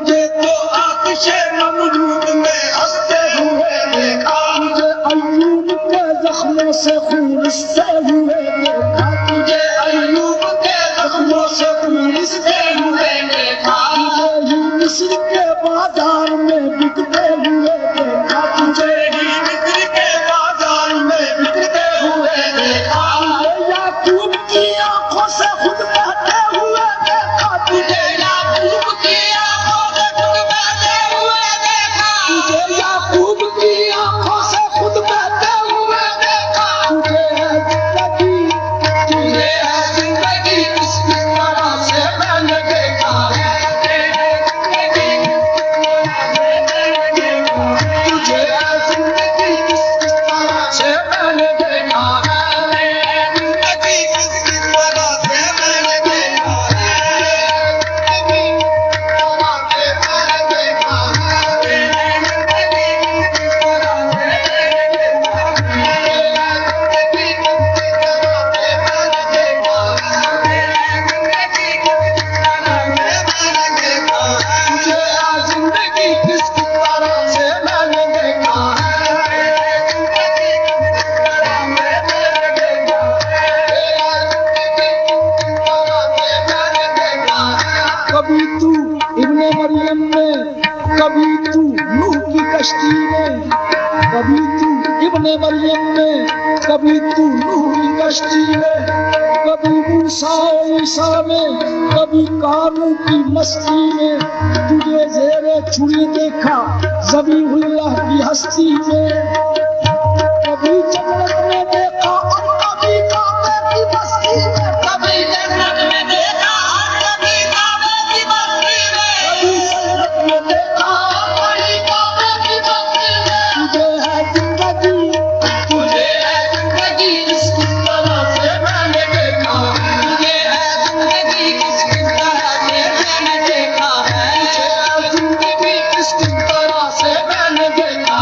तुझे तो आतिशे ममदूद में हंसते हुए देखा, तुझे अय्यूब के जख्मों से खून रिश्ते हुए देखा, तुझे अय्यूब के जख्मों से खून रिश्ते हुए देखा, तुझे ही मिस्र के बाजार में बिकते हुए देखा, तुझे ही मिस्र के बाजार में बिकते हुए देखा, तुझे याकूब की आंखों से खुद बहते हुए देखा, तुझे याकूब की आंखों से खुद बहते हुए देखा, तुझे याकूब की आंखों से खुद बहते हुए देखा, तुझे है जिंदगी किस तरह से मैंने देखा, तुझे है जिंदगी किस तरह से मैंने देखा, कभी तू इब्ने मरियम में, कभी तू नूह की कश्ती में, कभी तू इब्ने मरियम में, कभी तू नूह की कश्ती में, कभी मूसा और ईसा में, कभी कानू की मस्ती में, तुझे ज़ेरे छुरी देखा ज़बीहुल्लाह की हस्ती में, कभी जन्नत में देखा और कभी काबे की बस्ती में, कभी जन्नत में देखा और कभी काबे की बस्ती में, कभी जन्नत में देखा और कभी काबे की बस्ती में, तुझे है जिंदगी किस तरह से मैंने देखा, तुझे है जिंदगी किस तरह से मैंने देखा, तुझे है जिंदगी किस तरह से मैंने देखा,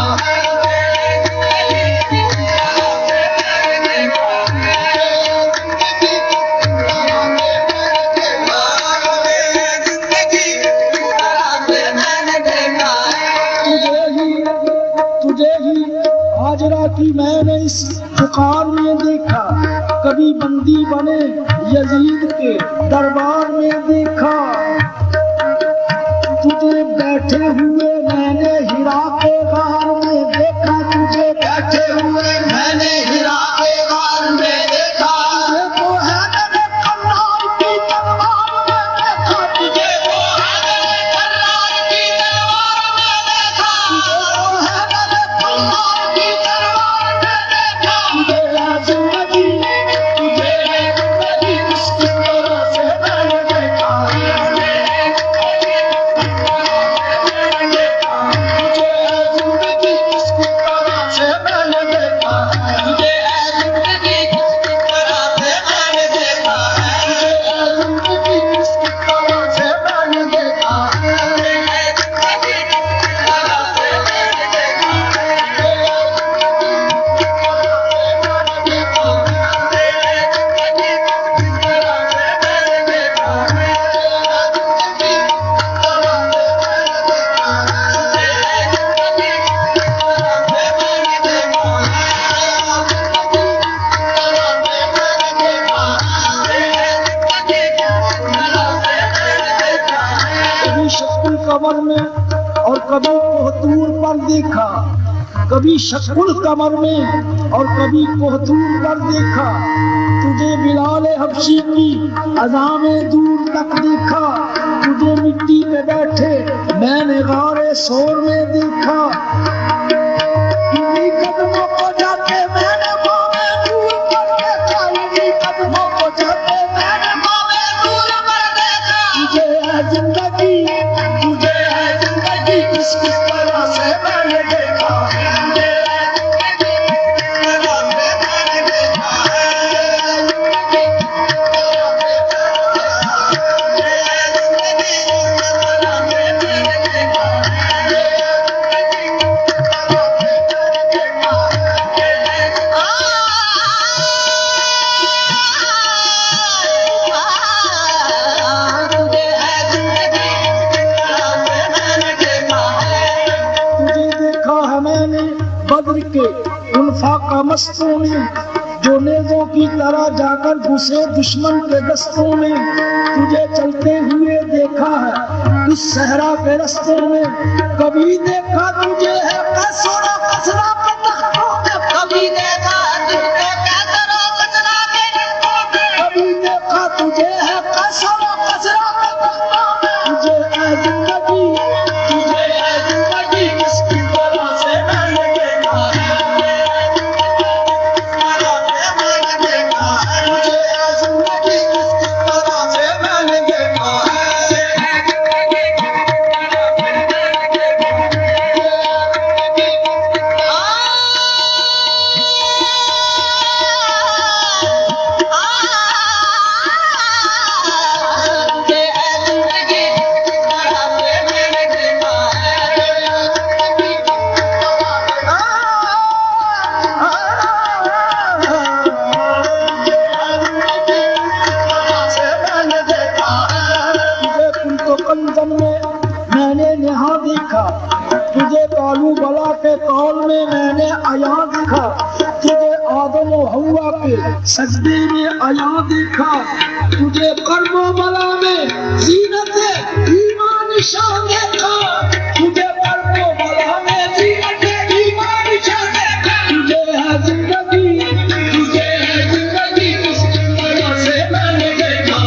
तुझे ही हाजरा की मैंने इस पुकार में देखा, कभी बंदी बने यजीद के दरबार में देखा, तुझे बैठे हुए मैंने हिरा के गार में देखा, तुझे बैठे हुए मैंने हिरा के गार में देखा, तुझे तो है मेरे कल्लार की तलवार में देखा, तुझे तो है मेरे कल्लार की तलवार में देखा, तुझे तो है मेरे कल्लार की तलवार में देखा, तुझे है जिंदगी किस तरह से मैंने देखा, कमर में और कभी कोहतूर पर देखा, कभी शक्कुल कमर में और कभी कोहतूर पर देखा, तुझे बिलाल हबशी की अज़ामें दूर तक देखा, तुझे मिट्टी पे बैठे मैंने गारे सोर में देखा, इन्हीं कदमों को जाके मैंने बाबे दूर पर देखा, इन्हीं कदमों को जाके मैंने बाबे दूर पर देखा, तुझे है जिंदगी किस तरह से मैंने देखा, तुझे है जिंदगी किस तरह से मैंने देखा, बद्र के उन फाका मस्तों में, जो नेज़ों की तरह जाकर घुसे दुश्मन के दस्तों में। तुझे चलते हुए देखा है इस सहरा के रस्तों में, कभी देखा तुझे है कसरा कसरा के तख्तों में, कभी देखा तुझे कसरा कसरा के तख्तों में, कभी देखा तुझे है कसरा कसरा के तख्तों में। तुझे है जिंदगी, तुझे है जिंदगी किसकी तरह से मैंने देखा है, तुझे कालू बला के कौल में मैंने आया देखा, तुझे आदम और हव्वा के सजदे में आया देखा, तुझे कर्मो बला में जीनत ईमान शान देखा, तुझे कर्मो बला में जीनत ईमान शान देखा। तुझे है जिंदगी, तुझे है जिंदगी उसकी तरह से मैंने देखा,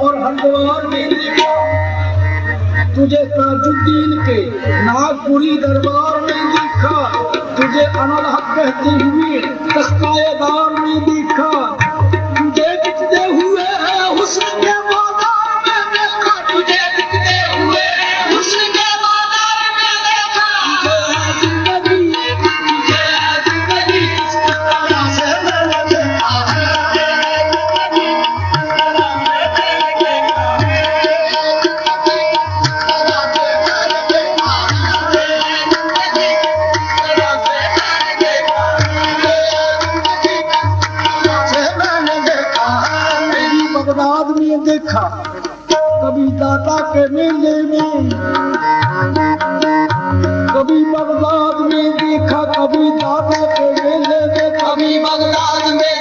और हरिद्वार में देखा, तुझे ताजुद्दीन के नागपुरी दरबार में देखा, तुझे अनल हक कहते हुए तख्ताएदार में देखा, तुझे दिखते हुए हुस्न के बाजार में देखा, तुझे दिखते हुए हुस्न के बाजार में देखा। तुझे है जिंदगी, तुझे है जिंदगी किसकी तरह से मैंने देखा है, बगदाद में देखा, कभी दाता के मेले में, कभी बगदाद में देखा, कभी दाता के मेले में, कभी बगदाद में